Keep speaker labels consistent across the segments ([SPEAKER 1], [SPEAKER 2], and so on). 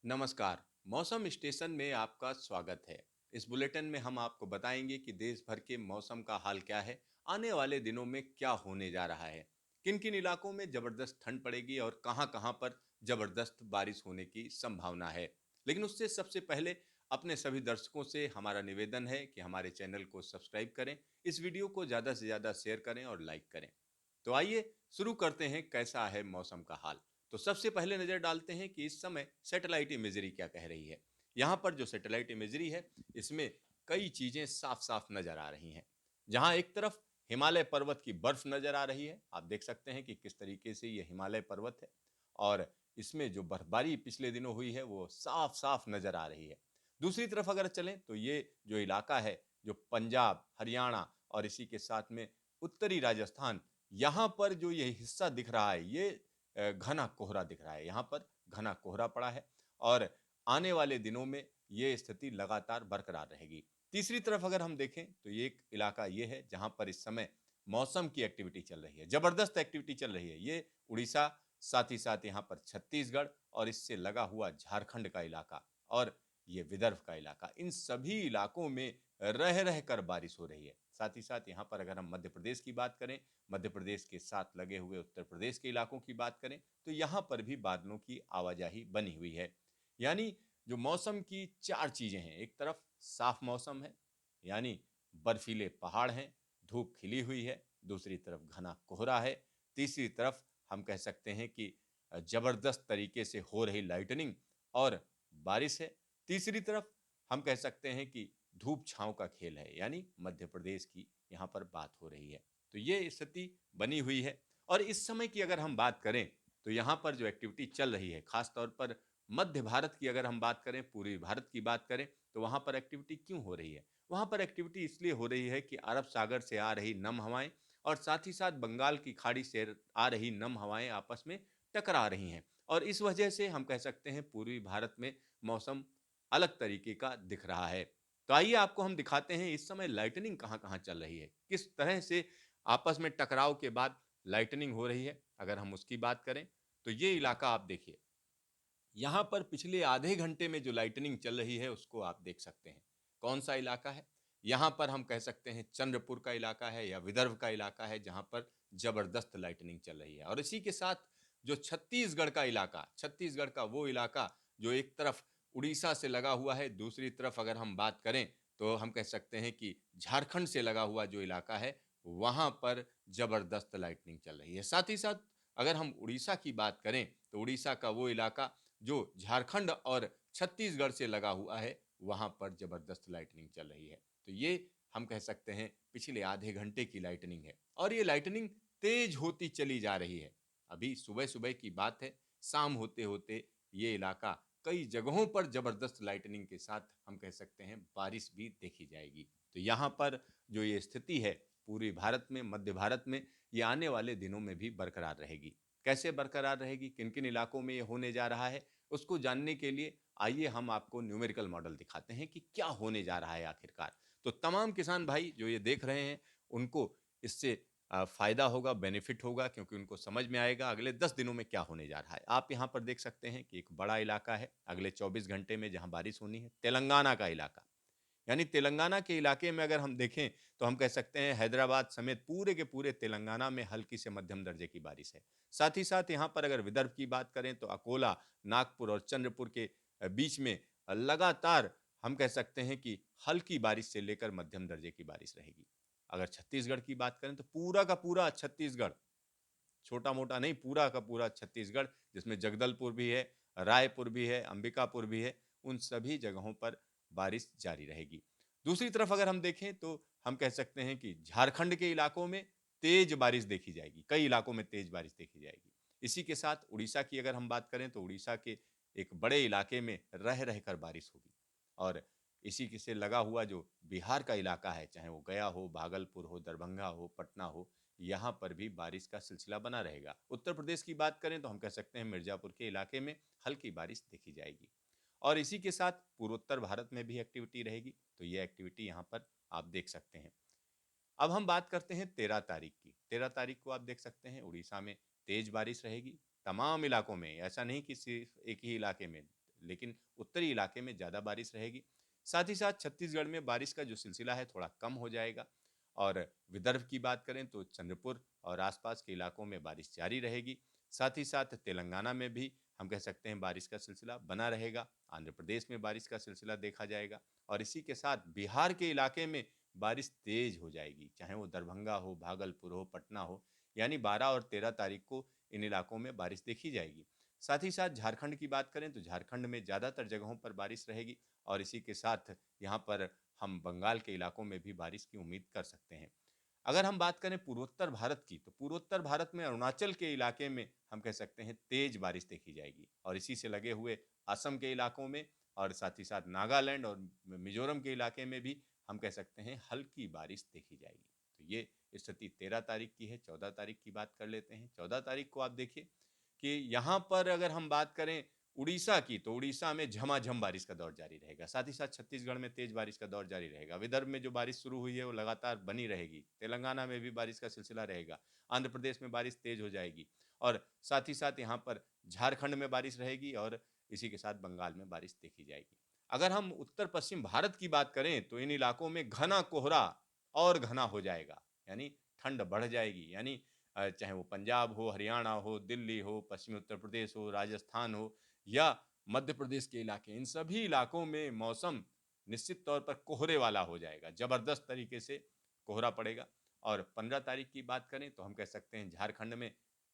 [SPEAKER 1] नमस्कार। मौसम स्टेशन में आपका स्वागत है। इस बुलेटिन में हम आपको बताएंगे कि देश भर के मौसम का हाल क्या है, आने वाले दिनों में क्या होने जा रहा है, किन किन इलाकों में जबरदस्त ठंड पड़ेगी और कहां कहां पर जबरदस्त बारिश होने की संभावना है। लेकिन उससे सबसे पहले अपने सभी दर्शकों से हमारा निवेदन है कि हमारे चैनल को सब्सक्राइब करें, इस वीडियो को ज़्यादा से ज़्यादा शेयर करें और लाइक करें। तो आइए शुरू करते हैं कैसा है मौसम का हाल। तो सबसे पहले नजर डालते हैं कि इस समय सैटेलाइट इमेजरी क्या कह रही है। यहाँ पर जो सैटेलाइट इमेजरी है, इसमें कई चीजें साफ साफ नजर आ रही हैं। जहाँ एक तरफ हिमालय पर्वत की बर्फ नजर आ रही है, आप देख सकते हैं कि किस तरीके से ये हिमालय पर्वत है। और इसमें जो बर्फबारी पिछले दिनों हुई है वो साफ साफ नजर आ रही है। दूसरी तरफ अगर चलें तो ये जो इलाका है, जो पंजाब, हरियाणा और इसी के साथ में उत्तरी राजस्थान, यहाँ पर जो ये हिस्सा दिख रहा है, ये घना कोहरा दिख रहा है। यहाँ पर घना कोहरा पड़ा है और आने वाले दिनों में ये स्थिति लगातार बरकरार रहेगी। तीसरी तरफ अगर हम देखें तो ये एक इलाका ये है जहाँ पर इस समय मौसम की एक्टिविटी चल रही है, जबरदस्त एक्टिविटी चल रही है। ये उड़ीसा, साथ ही साथ यहाँ पर छत्तीसगढ़ और इससे लगा हुआ झारखंड का इलाका और ये विदर्भ का इलाका, इन सभी इलाकों में रह रह कर बारिश हो रही है। साथ ही साथ यहाँ पर अगर हम मध्य प्रदेश की बात करें, मध्य प्रदेश के साथ लगे हुए उत्तर प्रदेश के इलाकों की बात करें, तो यहाँ पर भी बादलों की आवाजाही बनी हुई है। यानी जो मौसम की चार चीजें हैं, एक तरफ साफ मौसम है, यानी बर्फीले पहाड़ हैं, धूप खिली हुई है, दूसरी तरफ घना कोहरा है, तीसरी तरफ हम कह सकते हैं कि जबरदस्त तरीके से हो रही लाइटनिंग और बारिश है, तीसरी तरफ हम कह सकते हैं कि धूप छांव का खेल है, यानी मध्य प्रदेश की यहाँ पर बात हो रही है। तो ये स्थिति बनी हुई है। और इस समय की अगर हम बात करें तो यहाँ पर जो एक्टिविटी चल रही है, खास तौर पर मध्य भारत की अगर हम बात करें, पूर्वी भारत की बात करें, तो वहाँ पर एक्टिविटी क्यों हो रही है? वहाँ पर एक्टिविटी इसलिए हो रही है कि अरब सागर से आ रही नम हवाएं और साथ ही साथ बंगाल की खाड़ी से आ रही नम हवाएं आपस में टकरा रही हैं और इस वजह से हम कह सकते हैं पूर्वी भारत में मौसम अलग तरीके का दिख रहा है। तो आइए आपको हम दिखाते हैं इस समय लाइटनिंग कहाँ-कहाँ चल रही है, किस तरह से आपस में टकराव के बाद लाइटनिंग हो रही है। अगर हम उसकी बात करें तो ये इलाका आप देखिए, यहाँ पर पिछले आधे घंटे में जो लाइटनिंग चल रही है उसको आप देख सकते हैं। कौन सा इलाका है? यहाँ पर हम कह सकते हैं चंद्रपुर का इलाका है या विदर्भ का इलाका है, जहाँ पर जबरदस्त लाइटनिंग चल रही है। और इसी के साथ जो छत्तीसगढ़ का इलाका, छत्तीसगढ़ का वो इलाका जो एक तरफ उड़ीसा से लगा हुआ है, दूसरी तरफ अगर हम बात करें तो हम कह सकते हैं कि झारखंड से लगा हुआ जो इलाका है, वहाँ पर जबरदस्त लाइटनिंग चल रही है। साथ ही साथ अगर हम उड़ीसा की बात करें तो उड़ीसा का वो इलाका जो झारखंड और छत्तीसगढ़ से लगा हुआ है, वहाँ पर जबरदस्त लाइटनिंग चल रही है। तो ये हम कह सकते हैं पिछले आधे घंटे की लाइटनिंग है और ये लाइटनिंग तेज होती चली जा रही है। अभी सुबह-सुबह की बात है, शाम होते-होते ये इलाका कई जगहों पर जबरदस्त लाइटनिंग के साथ हम कह सकते हैं बारिश भी देखी जाएगी। तो यहाँ पर जो ये स्थिति है पूर्वी भारत में, मध्य भारत में, ये आने वाले दिनों में भी बरकरार रहेगी। कैसे बरकरार रहेगी, किन-किन इलाकों में ये होने जा रहा है, उसको जानने के लिए आइए हम आपको न्यूमेरिकल मॉडल दिखाते हैं कि क्या होने जा रहा है आखिरकार। तो तमाम किसान भाई जो ये देख रहे हैं, उनको इससे फ़ायदा होगा, बेनिफिट होगा, क्योंकि उनको समझ में आएगा अगले 10 दिनों में क्या होने जा रहा है। आप यहाँ पर देख सकते हैं कि एक बड़ा इलाका है, अगले 24 घंटे में जहाँ बारिश होनी है, तेलंगाना का इलाका। यानी तेलंगाना के इलाके में अगर हम देखें तो हम कह सकते हैं हैदराबाद समेत पूरे के पूरे तेलंगाना में हल्की से मध्यम दर्जे की बारिश है। साथ ही साथ यहाँ पर अगर विदर्भ की बात करें तो अकोला, नागपुर और चंद्रपुर के बीच में लगातार हम कह सकते हैं कि हल्की बारिश से लेकर मध्यम दर्जे की बारिश रहेगी। अगर छत्तीसगढ़ की बात करें तो पूरा का पूरा छत्तीसगढ़, छोटा-मोटा नहीं, पूरा का पूरा छत्तीसगढ़, जिसमें जगदलपुर भी है, रायपुर भी है, अंबिकापुर भी है, उन सभी जगहों पर बारिश जारी रहेगी। दूसरी तरफ अगर हम देखें तो हम कह सकते हैं कि झारखंड के इलाकों में तेज बारिश देखी जाएगी, कई इलाकों में तेज बारिश देखी जाएगी। इसी के साथ उड़ीसा की अगर हम बात करें तो उड़ीसा के एक बड़े इलाके में रह रहकर बारिश होगी और इसी के से लगा हुआ जो बिहार का इलाका है, चाहे वो गया हो, भागलपुर हो, दरभंगा हो, पटना हो, यहाँ पर भी बारिश का सिलसिला बना रहेगा। उत्तर प्रदेश की बात करें तो हम कह सकते हैं मिर्ज़ापुर के इलाके में हल्की बारिश देखी जाएगी और इसी के साथ पूर्वोत्तर भारत में भी एक्टिविटी रहेगी, तो ये एक्टिविटी यहाँ पर आप देख सकते हैं। अब हम बात करते हैं 13 तारीख की। 13 तारीख को आप देख सकते हैं उड़ीसा में तेज बारिश रहेगी, तमाम इलाकों में, ऐसा नहीं कि सिर्फ एक ही इलाके में। लेकिन उत्तरी इलाके में ज़्यादा बारिश रहेगी। साथ ही साथ छत्तीसगढ़ में बारिश का जो सिलसिला है थोड़ा कम हो जाएगा। और विदर्भ की बात करें तो चंद्रपुर और आसपास के इलाकों में बारिश जारी रहेगी। साथ ही साथ तेलंगाना में भी हम कह सकते हैं बारिश का सिलसिला बना रहेगा। आंध्र प्रदेश में बारिश का सिलसिला देखा जाएगा और इसी के साथ बिहार के इलाके में बारिश तेज हो जाएगी, चाहे वो दरभंगा हो, भागलपुर हो, पटना हो। यानी 12 और 13 तारीख को इन इलाकों में बारिश देखी जाएगी। साथ ही साथ झारखंड की बात करें तो झारखंड में ज़्यादातर जगहों पर बारिश रहेगी और इसी के साथ यहाँ पर हम बंगाल के इलाकों में भी बारिश की उम्मीद कर सकते हैं। अगर हम बात करें पूर्वोत्तर भारत की, तो पूर्वोत्तर भारत में अरुणाचल के इलाके में हम कह सकते हैं तेज बारिश देखी जाएगी और इसी से लगे हुए असम के इलाकों में और साथ ही साथ नागालैंड और मिजोरम के इलाके में भी हम कह सकते हैं हल्की बारिश देखी जाएगी। तो ये स्थिति 13 तारीख की है। 14 तारीख की बात कर लेते हैं। 14 तारीख को आप देखिए कि यहाँ पर अगर हम बात करें उड़ीसा की, तो उड़ीसा में झमाझम बारिश का दौर जारी रहेगा। साथ ही साथ छत्तीसगढ़ में तेज बारिश का दौर जारी रहेगा। विदर्भ में जो बारिश शुरू हुई है वो लगातार बनी रहेगी। तेलंगाना में भी बारिश का सिलसिला रहेगा। आंध्र प्रदेश में बारिश तेज हो जाएगी और साथ ही साथ यहाँ पर झारखंड में बारिश रहेगी और इसी के साथ बंगाल में बारिश देखी जाएगी। अगर हम उत्तर पश्चिम भारत की बात करें तो इन इलाकों में घना कोहरा और घना हो जाएगा, यानी ठंड बढ़ जाएगी। यानी चाहे वो पंजाब हो, हरियाणा हो, दिल्ली हो, पश्चिमी उत्तर प्रदेश हो, राजस्थान हो या मध्य प्रदेश के इलाके, इन सभी इलाकों में मौसम निश्चित तौर पर कोहरे वाला हो जाएगा। जबरदस्त तरीके से कोहरा पड़ेगा। और 15 तारीख की बात करें तो हम कह सकते हैं झारखंड में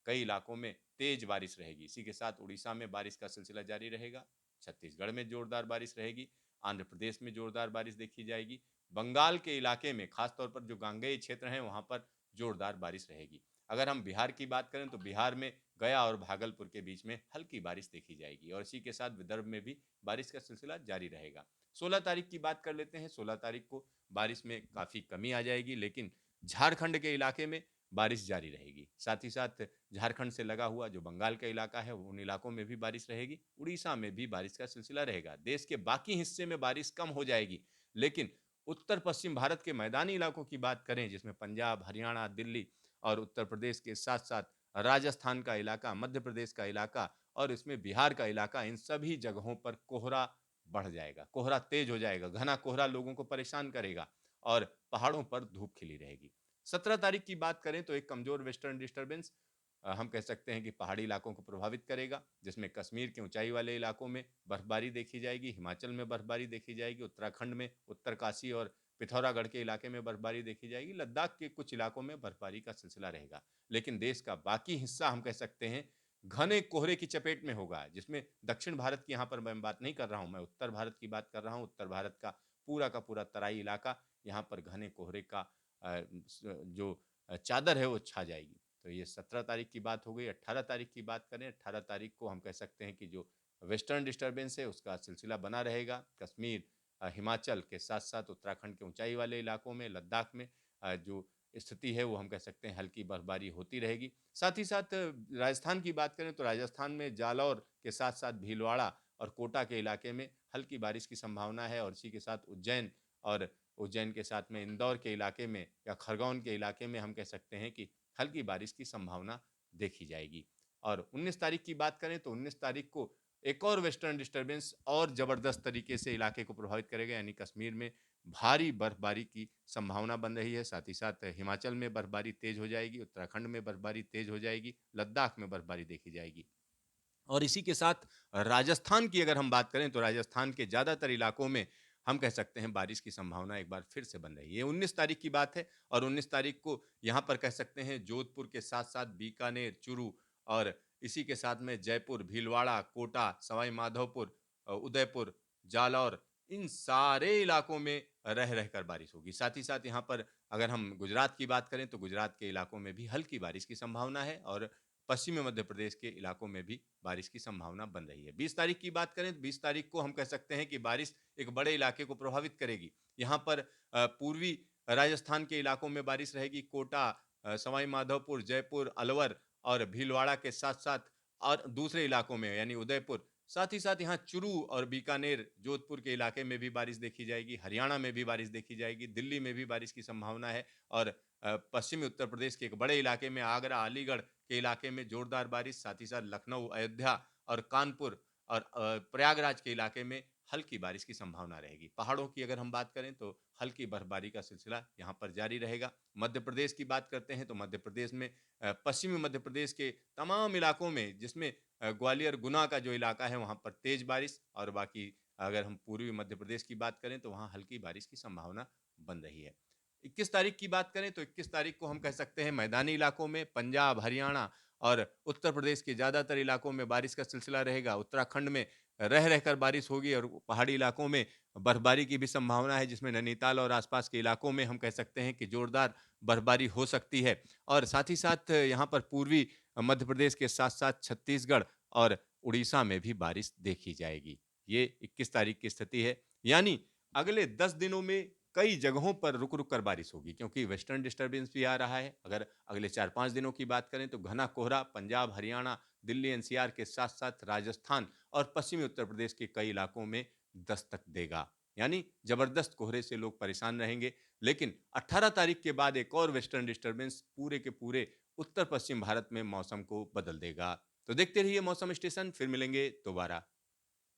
[SPEAKER 1] कई इलाकों में तेज बारिश रहेगी। इसी के साथ उड़ीसा में बारिश का सिलसिला जारी रहेगा। छत्तीसगढ़ में जोरदार बारिश रहेगी। आंध्र प्रदेश में जोरदार बारिश देखी जाएगी। बंगाल के इलाके में खासतौर पर जो गांगेय क्षेत्र हैं वहां पर जोरदार बारिश रहेगी। अगर हम बिहार की बात करें तो बिहार में गया और भागलपुर के बीच में हल्की बारिश देखी जाएगी और इसी के साथ विदर्भ में भी बारिश का सिलसिला जारी रहेगा। 16 तारीख की बात कर लेते हैं। 16 तारीख को बारिश में काफ़ी कमी आ जाएगी, लेकिन झारखंड के इलाके में बारिश जारी रहेगी। साथ ही साथ झारखंड से लगा हुआ जो बंगाल का इलाका है उन इलाकों में भी बारिश रहेगी। उड़ीसा में भी बारिश का सिलसिला रहेगा। देश के बाकी हिस्से में बारिश कम हो जाएगी, लेकिन उत्तर पश्चिम भारत के मैदानी इलाकों की बात करें जिसमें पंजाब, हरियाणा, दिल्ली और उत्तर प्रदेश के साथ साथ राजस्थान का इलाका, मध्य प्रदेश का इलाका और इसमें बिहार का इलाका, इन सभी जगहों पर कोहरा बढ़ जाएगा, कोहरा तेज हो जाएगा। घना कोहरा लोगों को परेशान करेगा और पहाड़ों पर धूप खिली रहेगी। 17 तारीख की बात करें तो एक कमजोर वेस्टर्न डिस्टर्बेंस हम कह सकते हैं कि पहाड़ी इलाकों को प्रभावित करेगा, जिसमें कश्मीर के ऊंचाई वाले इलाकों में बर्फबारी देखी जाएगी, हिमाचल में बर्फबारी देखी जाएगी, उत्तराखंड में उत्तरकाशी और पिथौरागढ़ के इलाके में बर्फबारी देखी जाएगी, लद्दाख के कुछ इलाकों में बर्फबारी का सिलसिला रहेगा। लेकिन देश का बाकी हिस्सा हम कह सकते हैं घने कोहरे की चपेट में होगा, जिसमें दक्षिण भारत की यहाँ पर मैं बात नहीं कर रहा हूँ, मैं उत्तर भारत की बात कर रहा हूँ। उत्तर भारत का पूरा तराई इलाका यहाँ पर घने कोहरे का जो चादर है वो छा जाएगी। तो ये 17 तारीख की बात हो गई। 18 तारीख की बात करें, 18 तारीख को हम कह सकते हैं कि जो वेस्टर्न डिस्टर्बेंस है उसका सिलसिला बना रहेगा। कश्मीर, हिमाचल के साथ साथ उत्तराखंड के ऊंचाई वाले इलाकों में, लद्दाख में जो स्थिति है वो हम कह सकते हैं हल्की बर्फबारी होती रहेगी। साथ ही साथ राजस्थान की बात करें तो राजस्थान में जालौर के साथ साथ भीलवाड़ा और कोटा के इलाके में हल्की बारिश की संभावना है और इसी के साथ उज्जैन और उज्जैन के साथ में इंदौर के इलाके में या खरगोन के इलाके में हम कह सकते हैं कि हल्की बारिश की संभावना देखी जाएगी। और 19 तारीख की बात करें तो 19 तारीख को एक और वेस्टर्न डिस्टर्बेंस और ज़बरदस्त तरीके से इलाके को प्रभावित करेगा, यानी कश्मीर में भारी बर्फबारी की संभावना बन रही है। साथ ही साथ हिमाचल में बर्फबारी तेज हो जाएगी, उत्तराखंड में बर्फबारी तेज हो जाएगी, लद्दाख में बर्फबारी देखी जाएगी। और इसी के साथ राजस्थान की अगर हम बात करें तो राजस्थान के ज़्यादातर इलाकों में हम कह सकते हैं बारिश की संभावना एक बार फिर से बन रही है। ये 19 तारीख की बात है और 19 तारीख को यहाँ पर कह सकते हैं जोधपुर के साथ-साथ बीकानेर, चूरू और इसी के साथ में जयपुर, भीलवाड़ा, कोटा, सवाई माधोपुर, उदयपुर, जालौर, इन सारे इलाकों में रह रहकर बारिश होगी। साथ ही साथ यहाँ पर अगर हम गुजरात की बात करें तो गुजरात के इलाकों में भी हल्की बारिश की संभावना है और पश्चिमी मध्य प्रदेश के इलाकों में भी बारिश की संभावना बन रही है। 20 तारीख की बात करें तो 20 तारीख को हम कह सकते हैं कि बारिश एक बड़े इलाके को प्रभावित करेगी। यहाँ पर पूर्वी राजस्थान के इलाकों में बारिश रहेगी। कोटा, सवाई माधोपुर, जयपुर, अलवर और भीलवाड़ा के साथ-साथ और दूसरे इलाकों में यानी उदयपुर, साथ ही साथ यहाँ चूरू और बीकानेर, जोधपुर के इलाके में भी बारिश देखी जाएगी। हरियाणा में भी बारिश देखी जाएगी। दिल्ली में भी बारिश की संभावना है और पश्चिमी उत्तर प्रदेश के एक बड़े इलाके में आगरा, अलीगढ़ के इलाके में जोरदार बारिश, साथ ही साथ लखनऊ, अयोध्या और कानपुर और प्रयागराज के इलाके में हल्की बारिश की संभावना रहेगी। पहाड़ों की अगर हम बात करें तो हल्की बर्फबारी का सिलसिला यहाँ पर जारी रहेगा। मध्य प्रदेश की बात करते हैं तो मध्य प्रदेश में पश्चिमी मध्य प्रदेश के तमाम इलाकों में, जिसमें ग्वालियर गुना का जो इलाका है वहाँ पर तेज बारिश, और बाकी अगर हम पूर्वी मध्य प्रदेश की बात करें तो वहाँ हल्की बारिश की संभावना बन रही है। 21 तारीख की बात करें तो 21 तारीख को हम कह सकते हैं मैदानी इलाकों में पंजाब, हरियाणा और उत्तर प्रदेश के ज़्यादातर इलाकों में बारिश का सिलसिला रहेगा। उत्तराखंड में रह रहकर बारिश होगी और पहाड़ी इलाकों में बर्फबारी की भी संभावना है, जिसमें नैनीताल और आसपास के इलाकों में हम कह सकते हैं कि जोरदार बर्फबारी हो सकती है। और साथ ही साथ यहाँ पर पूर्वी मध्य प्रदेश के साथ-साथ छत्तीसगढ़ और उड़ीसा में भी बारिश देखी जाएगी। ये 21 तारीख की स्थिति है। यानी अगले 10 दिनों में कई जगहों पर रुक-रुक कर बारिश होगी, क्योंकि वेस्टर्न डिस्टर्बेंस भी आ रहा है। अगर अगले 4-5 दिनों की बात करें तो घना कोहरा पंजाब, हरियाणा, दिल्ली एनसीआर के साथ-साथ राजस्थान और पश्चिमी उत्तर प्रदेश के कई इलाकों में दस्तक देगा। यानी जबरदस्त कोहरे से लोग परेशान रहेंगे। लेकिन 18 तारीख के बाद एक और वेस्टर्न डिस्टर्बेंस पूरे के पूरे उत्तर पश्चिम भारत में मौसम को बदल देगा। तो देखते रहिए मौसम स्टेशन, फिर मिलेंगे दोबारा।